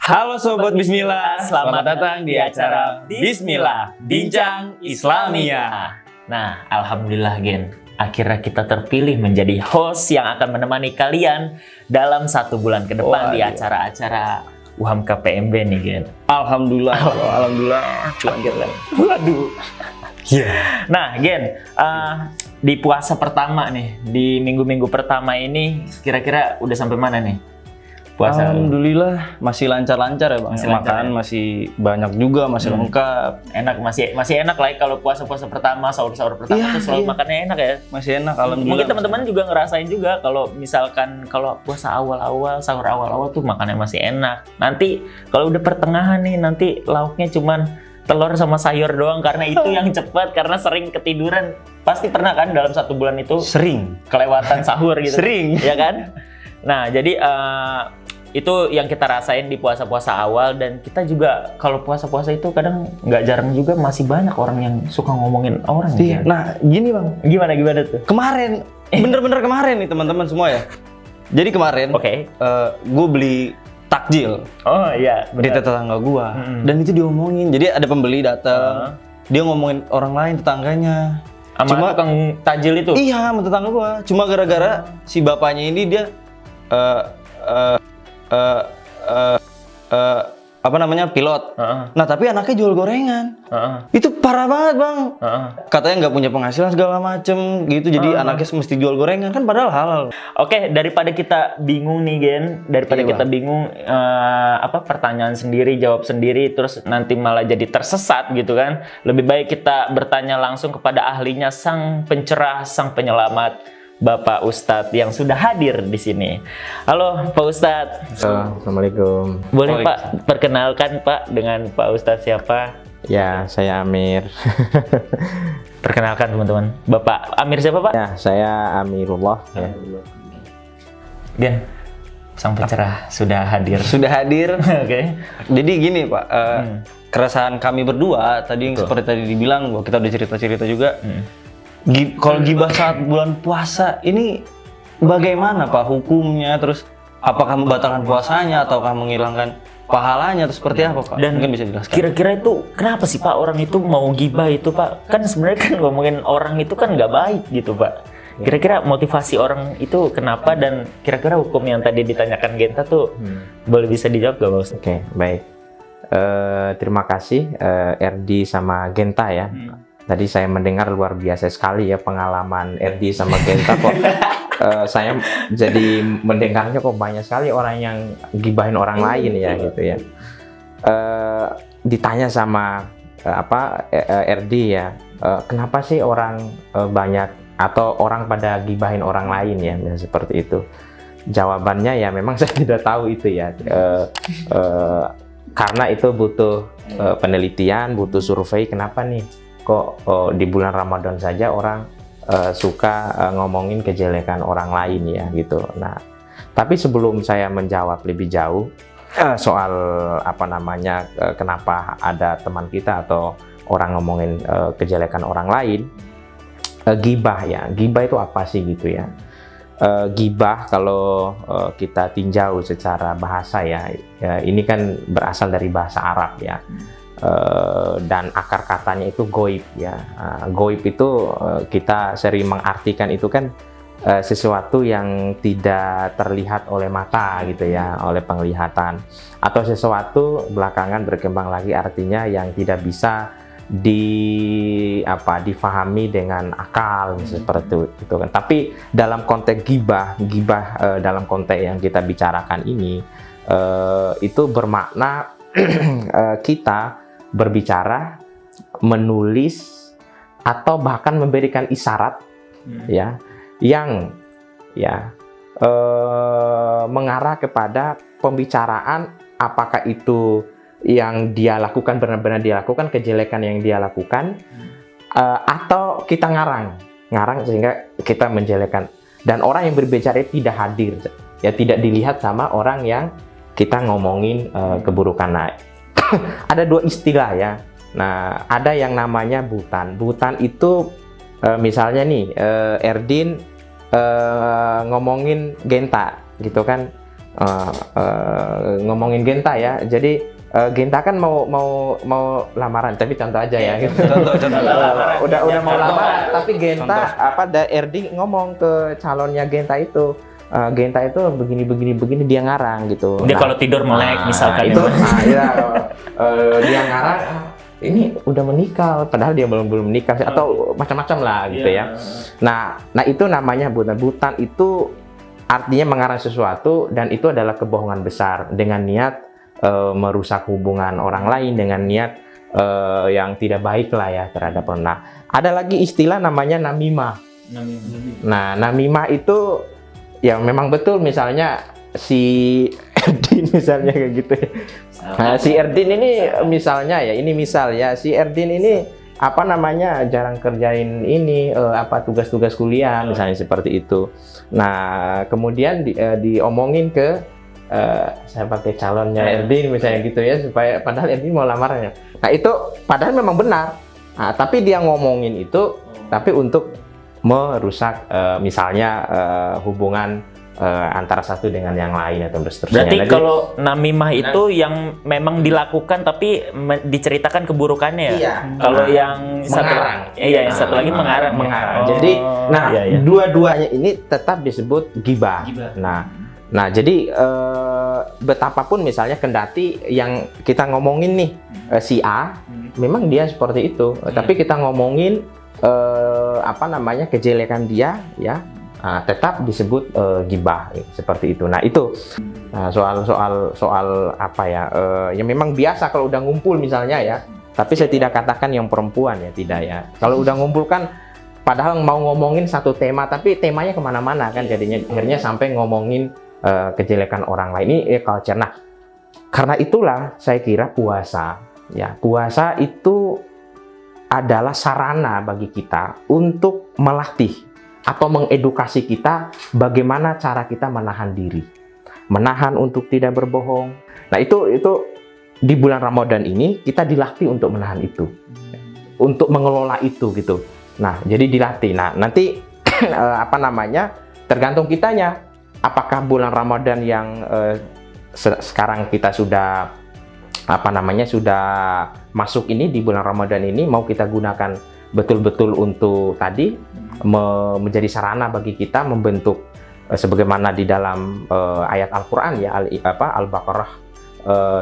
Halo Sobat Bismillah, selamat datang di acara Bismillah, Bincang Islamia. Nah, Alhamdulillah Gen, akhirnya kita terpilih menjadi host yang akan menemani kalian dalam 1 bulan ke depan di acara-acara UHAM KPMB nih Gen. Alhamdulillah, alhamdulillah. Akhirnya. Waduh. Nah Gen, di puasa pertama nih, di minggu-minggu pertama ini kira-kira udah sampai mana nih? Puasa. Alhamdulillah masih lancar-lancar ya Bang. Masih lancar, Makan masih banyak juga, masih lengkap. Enak, masih enak lah ya kalau puasa-puasa pertama, sahur-sahur pertama Iya, tuh selalu iya. makannya enak ya. Masih enak, alhamdulillah. Mungkin teman-teman juga ngerasain juga kalau misalkan kalau puasa awal-awal, sahur awal-awal tuh makannya masih enak. Nanti kalau udah pertengahan nih, nanti lauknya cuman telur sama sayur doang karena itu yang cepat, karena sering ketiduran. Pasti pernah kan dalam 1 bulan itu Sering. kelewatan sahur gitu. Sering. Ya kan? Nah, jadi itu yang kita rasain di puasa-puasa awal, dan kita juga kalau puasa-puasa itu kadang nggak jarang juga masih banyak orang yang suka ngomongin orang. Iya. Kan? Nah, gini Bang. Gimana tuh? Kemarin, bener-bener kemarin nih teman-teman semua ya. Jadi kemarin, Oke. gue beli takjil Oh iya, di tetangga gua, dan itu diomongin. Jadi ada pembeli datang, dia ngomongin orang lain tetangganya. Sama tukang tajil itu? Iya, sama tetangga gua. Cuma gara-gara si bapaknya ini dia apa namanya, pilot. Nah, tapi anaknya jual gorengan. Itu parah banget Bang. Katanya nggak punya penghasilan segala macem gitu. Jadi anaknya mesti jual gorengan, kan padahal halal. Oke, daripada kita bingung nih Gen, daripada Iya, kita bingung pertanyaan sendiri, jawab sendiri, terus nanti malah jadi tersesat gitu kan. Lebih baik kita bertanya langsung kepada ahlinya, sang pencerah, sang penyelamat, Bapak Ustadz yang sudah hadir di sini. Halo Pak Ustadz. Assalamualaikum. Boleh Pak perkenalkan Pak dengan Pak Ustadz siapa? Ya, saya Amir. Perkenalkan teman-teman. Bapak Amir siapa Pak? Ya, saya Amirullah. Ya. Gen, sang pencerah sudah hadir. Sudah hadir. Oke. Jadi gini Pak, keresahan kami berdua tadi yang Betul. seperti tadi dibilang, bahwa kita udah cerita-cerita juga. Kalau gibah saat bulan puasa ini bagaimana Pak hukumnya? Terus apakah membatalkan puasanya ataukah menghilangkan pahalanya, atau seperti apa Pak? Dan mungkin bisa dijelaskan. kira-kira itu kenapa sih Pak orang itu mau gibah itu Pak? Kan sebenarnya kan ngomongin orang itu kan nggak baik gitu Pak. Kira-kira motivasi orang itu kenapa, dan kira-kira hukum yang tadi ditanyakan Genta tuh boleh bisa dijawab gak Pak Ustadz? Oke, baik. Terima kasih RD sama Genta ya. Tadi saya mendengar luar biasa sekali ya pengalaman RD sama Genta kok. Saya jadi mendengarnya kok banyak sekali orang yang gibahin orang lain ya gitu ya. Ditanya sama RD ya, kenapa sih orang banyak atau orang pada gibahin orang lain ya, seperti itu. Jawabannya ya memang saya tidak tahu itu ya. Karena itu butuh penelitian, butuh survei. Kenapa nih kok di bulan Ramadan saja orang suka ngomongin kejelekan orang lain ya gitu. Nah, tapi sebelum saya menjawab lebih jauh soal kenapa ada teman kita atau orang ngomongin kejelekan orang lain, gibah ya. Gibah itu apa sih gitu ya? Gibah kalau kita tinjau secara bahasa ya, ini kan berasal dari bahasa Arab ya. Dan akar katanya itu goib ya. Goib itu kita sering mengartikan itu kan sesuatu yang tidak terlihat oleh mata gitu ya, oleh penglihatan, atau sesuatu belakangan berkembang lagi artinya yang tidak bisa difahami dengan akal seperti itu kan. Tapi dalam konteks gibah dalam konteks yang kita bicarakan ini itu bermakna kita berbicara, menulis, atau bahkan memberikan isyarat ya yang ya mengarah kepada pembicaraan, apakah itu yang dia lakukan benar-benar dia lakukan, kejelekan yang dia lakukan, atau kita ngarang sehingga kita menjelekan, dan orang yang berbicara tidak hadir ya, tidak dilihat sama orang yang kita ngomongin keburukan. Nah, ada 2 istilah ya. Nah, ada yang namanya buhtan. Buhtan itu misalnya nih Erdin ngomongin Genta gitu kan, ngomongin Genta ya. Jadi Genta kan mau lamaran, tapi contoh aja ya. Gitu. Contoh. udah mau lamaran, tapi Genta RD ngomong ke calonnya Genta itu. Genta itu begini dia ngarang gitu. Dia kalau tidur melek misalkan itu, dia ngarang ini udah menikah, padahal dia belum menikah atau macam-macam lah gitu ya. Nah itu namanya butan itu artinya mengarang sesuatu dan itu adalah kebohongan besar dengan niat merusak hubungan orang lain, dengan niat yang tidak baik lah ya terhadap orang. Nah, ada lagi istilah namanya namimah. Nah, namimah itu ya memang betul, misalnya si Erdin misalnya kayak gitu. Nah, si Erdin ini misalnya ya, si Erdin ini apa namanya jarang kerjain ini tugas-tugas kuliah misalnya seperti itu. Nah, kemudian diomongin ke saya pakai calonnya Erdin misalnya gitu ya, supaya padahal Erdin mau lamarnya. Nah, itu padahal memang benar. Nah, tapi dia ngomongin itu tapi untuk merusak misalnya hubungan antara satu dengan yang lain atau seterusnya. Berarti kalau namimah itu yang memang dilakukan tapi diceritakan keburukannya ya. Iya. Kalau yang mengarang. yang satu lagi mengarang. Jadi, iya. dua-duanya ini tetap disebut ghibah. Nah, jadi betapapun misalnya kendati yang kita ngomongin nih si A, memang dia seperti itu. Tapi kita ngomongin kejelekan dia ya. Tetap disebut ghibah seperti itu. Nah itu soal apa ya? Yang memang biasa kalau udah ngumpul misalnya ya. Tapi saya tidak katakan yang perempuan ya, tidak ya. Kalau udah ngumpul kan, padahal mau ngomongin satu tema, tapi temanya kemana-mana kan jadinya akhirnya sampai ngomongin kejelekan orang lain. Ini culture. Nah, karena itulah saya kira puasa itu adalah sarana bagi kita untuk melatih atau mengedukasi kita bagaimana cara kita menahan diri, menahan untuk tidak berbohong. Nah itu di bulan Ramadan ini kita dilatih untuk menahan itu, untuk mengelola itu gitu. Nah jadi dilatih. Nah nanti tergantung kitanya. Apakah bulan Ramadan yang sekarang kita sudah sudah masuk ini, di bulan Ramadan ini mau kita gunakan betul-betul untuk tadi menjadi sarana bagi kita membentuk sebagaimana di dalam ayat Al-Qur'an ya, Al-Baqarah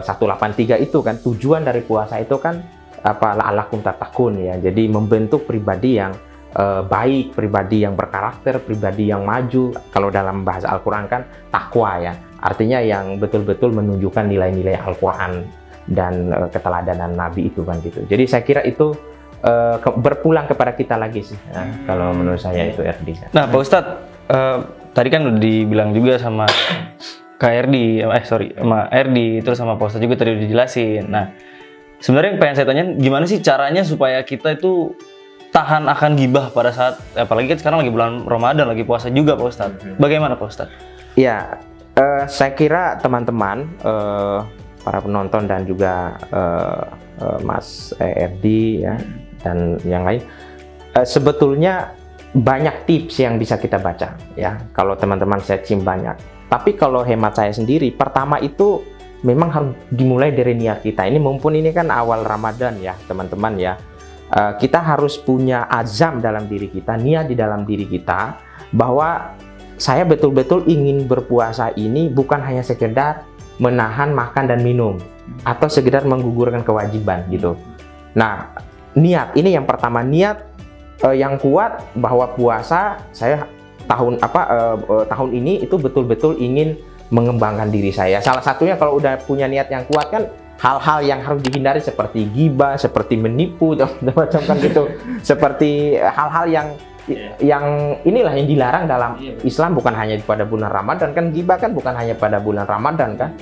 183 itu kan, tujuan dari puasa itu kan la'allakum tattaqun ya. Jadi membentuk pribadi yang baik, pribadi yang berkarakter, pribadi yang maju. Kalau dalam bahasa Al-Qur'an kan takwa ya. Artinya yang betul-betul menunjukkan nilai-nilai Al-Qur'an dan keteladanan Nabi itu kan gitu. Jadi saya kira itu berpulang kepada kita lagi sih, kalau menurut saya itu RD. Nah Pak Ustadz, tadi kan udah dibilang juga sama KRD, sama RD, terus sama Pak Ustadz juga tadi udah dijelasin. Nah sebenarnya yang pengen saya tanya, gimana sih caranya supaya kita itu tahan akan gibah pada saat, apalagi kan sekarang lagi bulan Ramadan, lagi puasa juga Pak Ustadz. Bagaimana Pak Ustadz? Ya, saya kira teman-teman, para penonton dan juga Mas RD ya, dan yang lain, sebetulnya banyak tips yang bisa kita baca ya, kalau teman-teman searching banyak. Tapi kalau hemat saya sendiri, pertama itu memang harus dimulai dari niat kita. Ini mumpun ini kan awal Ramadan ya teman-teman ya, kita harus punya azam dalam diri kita, niat di dalam diri kita bahwa saya betul-betul ingin berpuasa ini bukan hanya sekedar menahan makan dan minum atau sekedar menggugurkan kewajiban gitu. Nah, niat ini yang pertama, niat yang kuat bahwa puasa saya tahun ini itu betul-betul ingin mengembangkan diri saya. Salah satunya kalau udah punya niat yang kuat kan, hal-hal yang harus dihindari seperti ghibah, seperti menipu dan macam kan gitu. Seperti hal-hal yang inilah yang dilarang dalam Islam, bukan hanya pada bulan Ramadan kan, ghibah kan bukan hanya pada bulan Ramadan kan,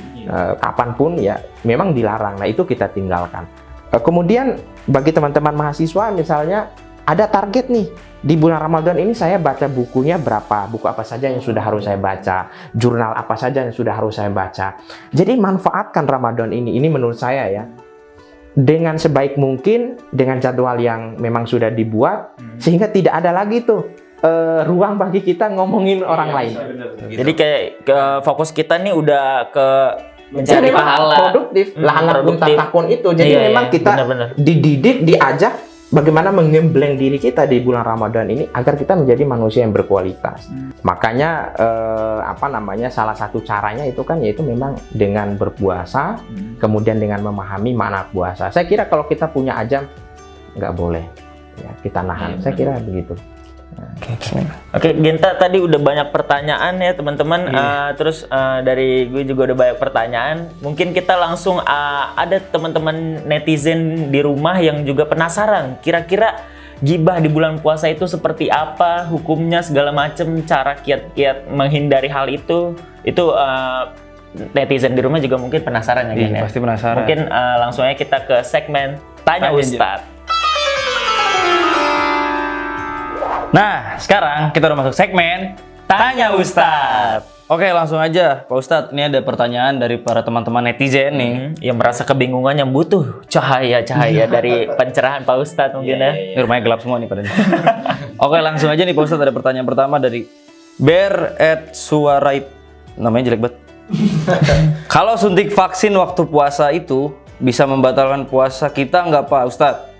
kapanpun ya memang dilarang. Nah itu kita tinggalkan. Kemudian bagi teman-teman mahasiswa misalnya ada target nih, di bulan Ramadan ini saya baca bukunya berapa, buku apa saja yang sudah harus saya baca, jurnal apa saja yang sudah harus saya baca. Jadi manfaatkan Ramadan ini menurut saya ya, dengan sebaik mungkin, dengan jadwal yang memang sudah dibuat, sehingga tidak ada lagi tuh ruang bagi kita ngomongin orang lain. Jadi kayak fokus kita nih udah ke mencari Jadi memang pahala. produktif, lahangan produktif. takun itu. Jadi Iya, memang iya, kita benar-benar. dididik, diajak bagaimana mengembleng diri kita di bulan Ramadan ini agar kita menjadi manusia yang berkualitas. Makanya salah satu caranya itu kan yaitu memang dengan berpuasa, kemudian dengan memahami makna puasa. Saya kira kalau kita punya ajam nggak boleh ya kita nahan. Saya kira begitu. Oke, Genta tadi udah banyak pertanyaan ya teman-teman. Terus dari gue juga udah banyak pertanyaan. Mungkin kita langsung ada teman-teman netizen di rumah yang juga penasaran. Kira-kira gibah di bulan puasa itu seperti apa? Hukumnya segala macam, cara kiat-kiat menghindari hal itu. Itu netizen di rumah juga mungkin penasaran ya, Gen, ya? Pasti penasaran. Mungkin langsung aja kita ke segmen Tanya Ustadz. Nah, sekarang kita udah masuk segmen Tanya Ustadz. Oke, langsung aja Pak Ustadz. Ini ada pertanyaan dari para teman-teman netizen nih. Yang merasa kebingungan, yang butuh cahaya-cahaya dari pencerahan Pak Ustadz mungkin ya. Ini rumahnya gelap semua nih pada ini. Oke, langsung aja nih Pak Ustadz, ada pertanyaan pertama dari Suarait. Namanya jelek banget. Kalau suntik vaksin waktu puasa itu bisa membatalkan puasa kita nggak Pak Ustadz?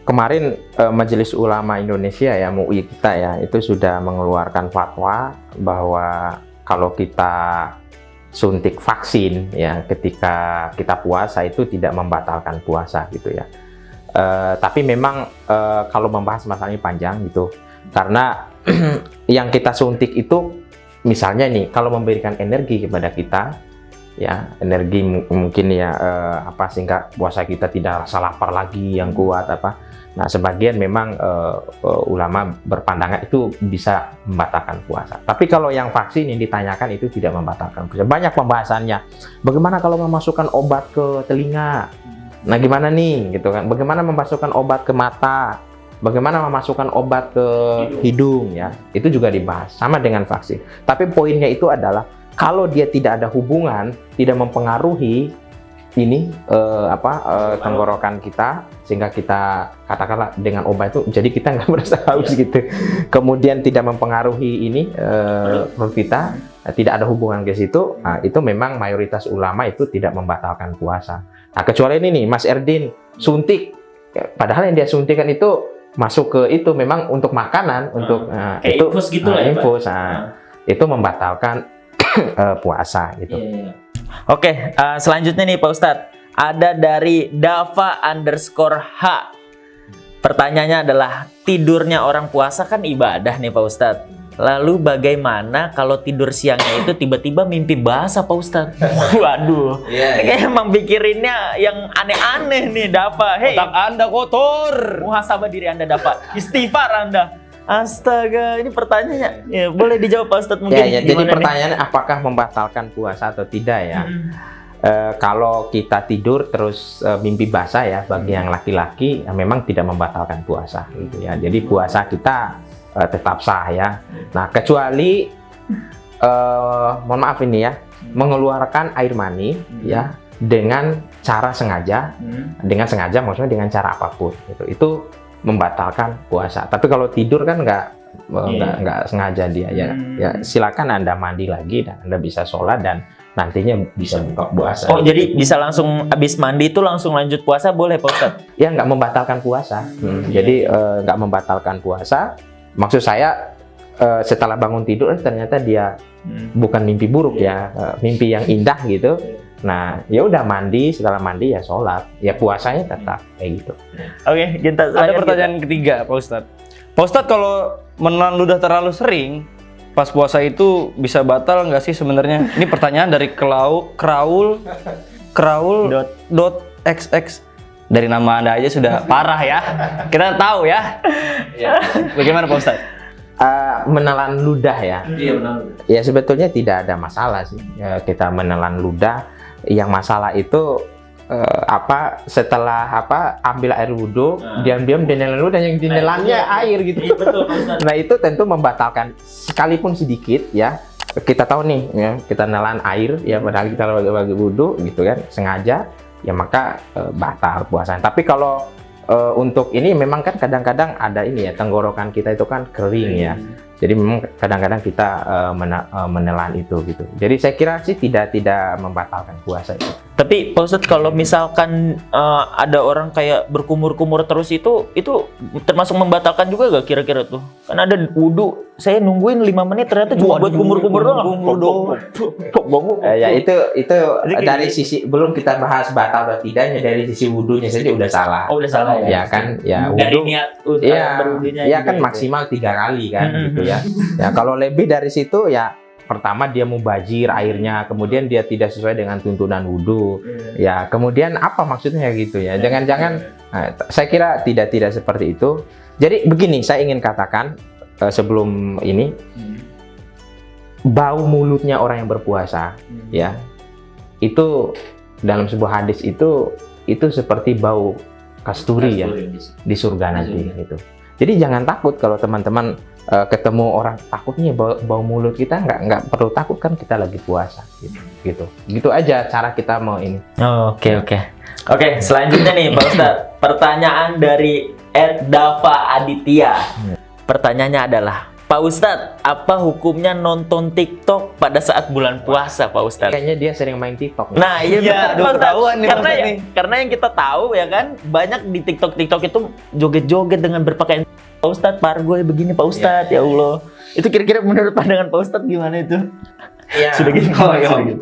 Kemarin Majelis Ulama Indonesia ya, MUI kita ya, itu sudah mengeluarkan fatwa bahwa kalau kita suntik vaksin ya ketika kita puasa itu tidak membatalkan puasa gitu ya. Tapi memang kalau membahas masalah ini panjang gitu, karena yang kita suntik itu misalnya nih kalau memberikan energi kepada kita ya, energi mungkin ya sehingga puasa kita tidak rasa lapar lagi yang kuat apa. Nah, sebagian memang ulama berpandangan itu bisa membatalkan puasa. Tapi kalau yang vaksin yang ditanyakan itu tidak membatalkan puasa. Banyak pembahasannya. Bagaimana kalau memasukkan obat ke telinga? Nah, gimana nih gitu kan? Bagaimana memasukkan obat ke mata? Bagaimana memasukkan obat ke hidung ya? Itu juga dibahas sama dengan vaksin. Tapi poinnya itu adalah kalau dia tidak ada hubungan, tidak mempengaruhi ini tenggorokan kita, sehingga kita katakanlah dengan obat itu jadi kita nggak merasa haus gitu. Kemudian tidak mempengaruhi ini perut kita, tidak ada hubungan ke situ. Nah, itu memang mayoritas ulama itu tidak membatalkan puasa. Nah, kecuali ini nih Mas Erdin suntik, padahal yang dia suntikan itu masuk ke itu memang untuk makanan, untuk itu infus gitu lah ya, infus. Itu membatalkan puasa gitu. Oke, selanjutnya nih Pak Ustadz, ada dari Dava_H. Pertanyaannya adalah, tidurnya orang puasa kan ibadah nih Pak Ustadz. Lalu bagaimana kalau tidur siangnya itu tiba-tiba mimpi basah Pak Ustadz? Waduh, kayak emang pikirinnya yang aneh-aneh nih Dava. Hei, Otak Anda kotor. muhasabah diri Anda Dava, istighfar Anda. Astaga, ini pertanyaannya. Ya, boleh dijawab Pak Ustadz mungkin. Ya, jadi pertanyaannya apakah membatalkan puasa atau tidak ya? Kalau kita tidur terus mimpi basah ya, bagi yang laki-laki ya, memang tidak membatalkan puasa gitu ya. Jadi puasa kita tetap sah ya. Nah, kecuali mohon maaf ini ya, mengeluarkan air mani ya dengan cara sengaja. Dengan sengaja maksudnya dengan cara apapun gitu. Itu membatalkan puasa. Tapi kalau tidur kan nggak sengaja dia ya. Ya silakan Anda mandi lagi dan Anda bisa sholat dan nantinya bisa buka puasa. Oh, jadi bisa langsung habis mandi itu langsung lanjut puasa boleh Pak Ustadz? Ya nggak membatalkan puasa. Jadi nggak membatalkan puasa. Maksud saya setelah bangun tidur ternyata dia bukan mimpi buruk ya, mimpi yang indah gitu. Nah, ya udah mandi, setelah mandi ya sholat, ya puasanya tetap kayak gitu. Oke, Genta, Ada pertanyaan ketiga Pak Ustadz. Pak Ustadz, kalau menelan ludah terlalu sering pas puasa itu bisa batal nggak sih sebenarnya? Ini pertanyaan dari kraul.xx. Dari nama Anda aja sudah parah ya. Kita tahu ya. Bagaimana Pak Ustadz? Menelan ludah ya. Iya benar. Ya sebetulnya tidak ada masalah sih. Kita menelan ludah. Yang masalah itu setelah ambil air wudhu, diam-diam dinelan ludah, yang dinelannya air gitu. Iya, betul, Pak Ustadz. Nah itu tentu membatalkan sekalipun sedikit ya. Kita tahu nih ya, kita nelan air ya padahal kita lagi wudhu gitu kan, sengaja ya maka batal puasa. Tapi kalau untuk ini memang kan kadang-kadang ada ini ya, tenggorokan kita itu kan kering ya. Jadi memang kadang-kadang kita menelan itu gitu. Jadi saya kira sih tidak membatalkan puasa itu. Tapi Pak Ustadz, kalau misalkan ada orang kayak berkumur-kumur terus itu termasuk membatalkan juga gak kira-kira tuh? Kan ada wudhu, saya nungguin 5 menit ternyata cuma buat kumur-kumur doang. Ya itu dari sisi, belum kita bahas batal atau tidaknya, dari sisi wudhunya saja udah salah. Oh, udah salah ya? Ya kan, ya Dari wudhu. niat berwudhunya Ya juga kan gitu. maksimal 3 kali kan gitu ya. Ya kalau lebih dari situ ya pertama dia mubazir airnya, kemudian dia tidak sesuai dengan tuntunan wudhu. Ya kemudian apa maksudnya gitu ya? Jangan-jangan saya kira tidak seperti itu. Jadi begini, saya ingin katakan sebelum ini, bau mulutnya orang yang berpuasa ya itu dalam sebuah hadis itu seperti bau kasturi ya di surga nanti gitu. Jadi jangan takut kalau teman-teman ketemu orang, takutnya bau mulut kita, nggak perlu takut, kan kita lagi puasa gitu aja cara kita mau ini. Oke, selanjutnya nih Pak Ustadz, pertanyaan dari @Dava Aditya. Pertanyaannya adalah, Pak Ustadz, apa hukumnya nonton TikTok pada saat bulan puasa, Pak Ustadz? Kayaknya dia sering main TikTok. Nah, iya benar, Pak Ustadz. ketahuan nih, Pak Karena Ustadz nih. karena yang kita tahu ya kan, banyak di TikTok itu joget-joget dengan berpakaian Pak Ustadz, pargoy begini Pak Ustadz, ya Allah. Itu kira-kira menurut pandangan Pak Ustadz gimana itu? Ya, Sudah gitu.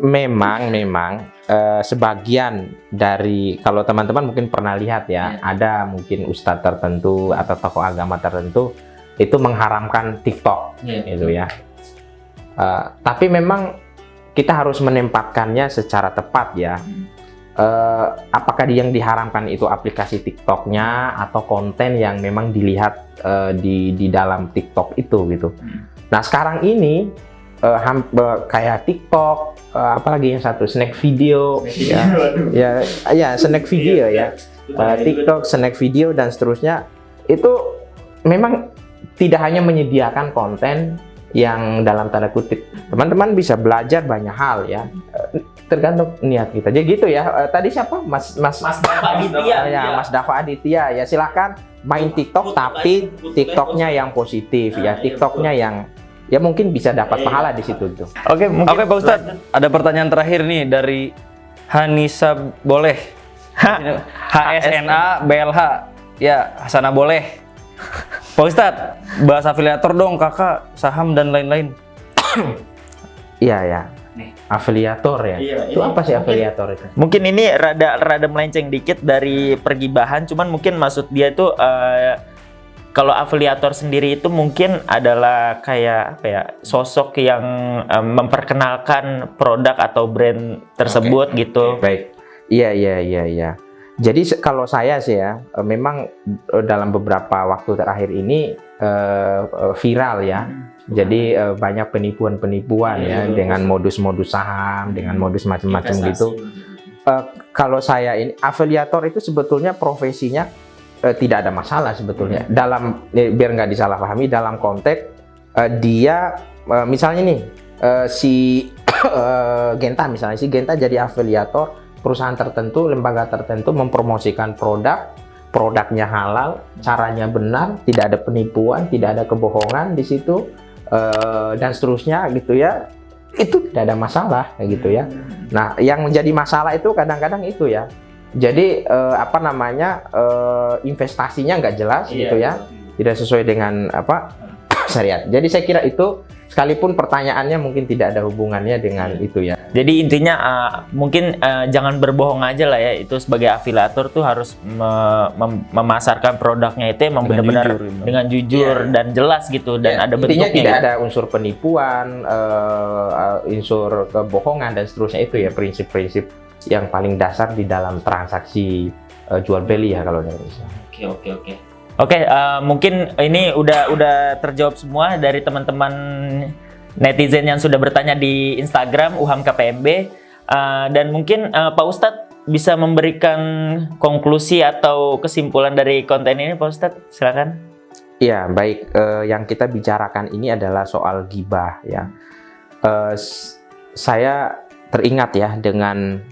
memang sebagian dari, kalau teman-teman mungkin pernah lihat ya, ada mungkin ustadz tertentu atau tokoh agama tertentu itu mengharamkan TikTok gitu ya. Tapi memang kita harus menempatkannya secara tepat ya. Apakah yang diharamkan itu aplikasi TikToknya atau konten yang memang dilihat di dalam TikTok itu gitu. Nah sekarang ini kayak TikTok, apalagi yang satu snack video ya snack video ya, TikTok, snack video dan seterusnya, itu memang tidak hanya menyediakan konten yang dalam tanda kutip teman-teman bisa belajar banyak hal ya, tergantung niat kita. Jadi gitu ya. Tadi siapa? Mas Dava Aditya. Mas Dava Aditya ya, silahkan main TikTok tapi TikToknya yang positif ya, TikToknya yang ya mungkin bisa dapat pahala di situ tuh. Oke Pak Ustadz, ada pertanyaan terakhir nih dari Hanisa Boleh. HSNA BLH. Ya, Hasana Boleh. Pak Ustadz, bahas afiliator dong, kakak, saham dan lain-lain. Iya ya. Afiliator ya. Itu apa sih afiliator itu? Mungkin ini rada melenceng dikit dari pergibahan, cuman mungkin maksud dia itu kalau afiliator sendiri itu mungkin adalah kayak apa ya, sosok yang memperkenalkan produk atau brand tersebut gitu. Baik. Iya. Jadi kalau saya sih ya, memang dalam beberapa waktu terakhir ini viral ya. Jadi banyak penipuan ya dengan modus-modus saham, dengan modus macam-macam gitu. Kalau saya ini afiliator itu sebetulnya profesinya tidak ada masalah sebetulnya. Dalam biar nggak disalahpahami, dalam konteks dia misalnya nih si Genta misalnya, si Genta jadi afiliator perusahaan tertentu, lembaga tertentu mempromosikan produknya halal, caranya benar, tidak ada penipuan, tidak ada kebohongan di situ, dan seterusnya gitu ya, itu tidak ada masalah kayak gitu ya. Nah, yang menjadi masalah itu kadang-kadang itu ya. Jadi investasinya nggak jelas gitu ya, tidak sesuai dengan syariat. Jadi saya kira itu, sekalipun pertanyaannya mungkin tidak ada hubungannya dengan itu ya. Jadi intinya mungkin jangan berbohong aja lah ya, itu sebagai afiliator tuh harus memasarkan produknya itu emang benar-benar dengan jujur dan jelas gitu, dan ada bentuknya. Intinya tidak ada unsur penipuan, unsur kebohongan dan seterusnya, itu ya prinsip-prinsip yang paling dasar di dalam transaksi jual beli ya kalau dari Indonesia. Oke, mungkin ini udah terjawab semua dari teman-teman netizen yang sudah bertanya di Instagram UHAM-KPMB, dan mungkin Pak Ustadz bisa memberikan konklusi atau kesimpulan dari konten ini, Pak Ustadz, silakan. Iya, baik. Yang kita bicarakan ini adalah soal ghibah ya. Saya teringat ya dengan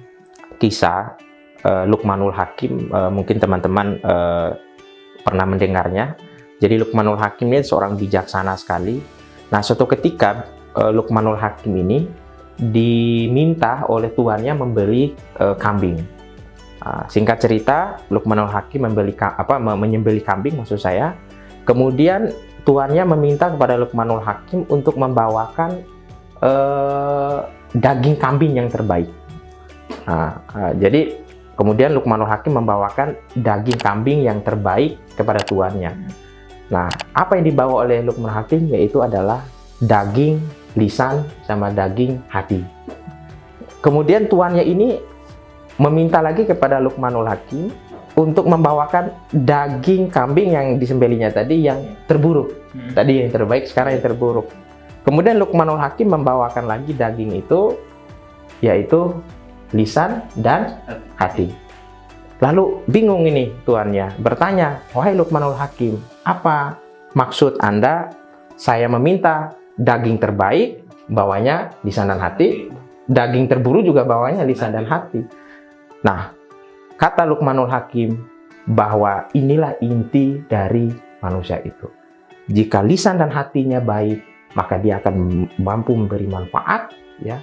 kisah Luqmanul Hakim, mungkin teman-teman pernah mendengarnya. Jadi Luqmanul Hakim ini seorang bijaksana sekali. Nah, suatu ketika Luqmanul Hakim ini diminta oleh tuannya membeli kambing. Singkat cerita, Luqmanul Hakim menyembelih kambing maksud saya. Kemudian tuannya meminta kepada Luqmanul Hakim untuk membawakan daging kambing yang terbaik. Jadi kemudian Luqmanul Hakim membawakan daging kambing yang terbaik kepada tuannya. Nah, apa yang dibawa oleh Luqmanul Hakim yaitu adalah daging lisan sama daging hati. Kemudian tuannya ini meminta lagi kepada Luqmanul Hakim untuk membawakan daging kambing yang disembelihnya tadi yang terburuk. Tadi yang terbaik, sekarang yang terburuk. Kemudian Luqmanul Hakim membawakan lagi daging itu, yaitu lisan dan hati. Lalu bingung ini tuannya, bertanya, "Wahai Luqmanul Hakim, apa maksud Anda saya meminta daging terbaik, bawanya lisan dan hati, daging terburuk juga bawanya lisan dan hati?" Nah, kata Luqmanul Hakim bahwa inilah inti dari manusia itu. Jika lisan dan hatinya baik, maka dia akan mampu memberi manfaat, ya.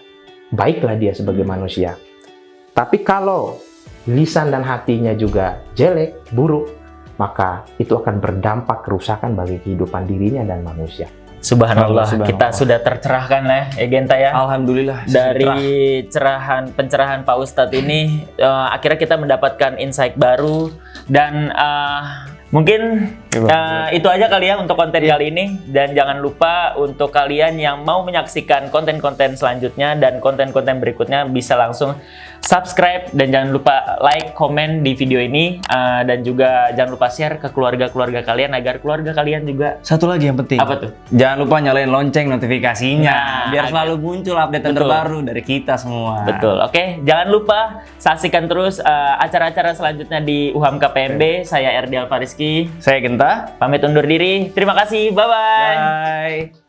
Baiklah dia sebagai manusia. Tapi kalau lisan dan hatinya juga jelek, buruk, maka itu akan berdampak kerusakan bagi kehidupan dirinya dan manusia. Subhanallah, Subhanallah. kita sudah tercerahkan ya Genta ya. Alhamdulillah. Dari pencerahan Pak Ustadz ini, akhirnya kita mendapatkan insight baru dan mungkin itu aja kali ya untuk konten kali ini. Dan jangan lupa untuk kalian yang mau menyaksikan konten-konten selanjutnya dan konten-konten berikutnya bisa langsung subscribe dan jangan lupa like, komen di video ini dan juga jangan lupa share ke keluarga-keluarga kalian agar keluarga kalian juga. Satu lagi yang penting. Apa tuh? Jangan lupa nyalain lonceng notifikasinya Nah, biar selalu muncul update Betul. terbaru dari kita semua. Betul, oke. Jangan lupa saksikan terus acara-acara selanjutnya di UHAM KPMB. Saya Erdi Alfariski. Saya Genta. Pamit undur diri. Terima kasih. Bye-bye. Bye.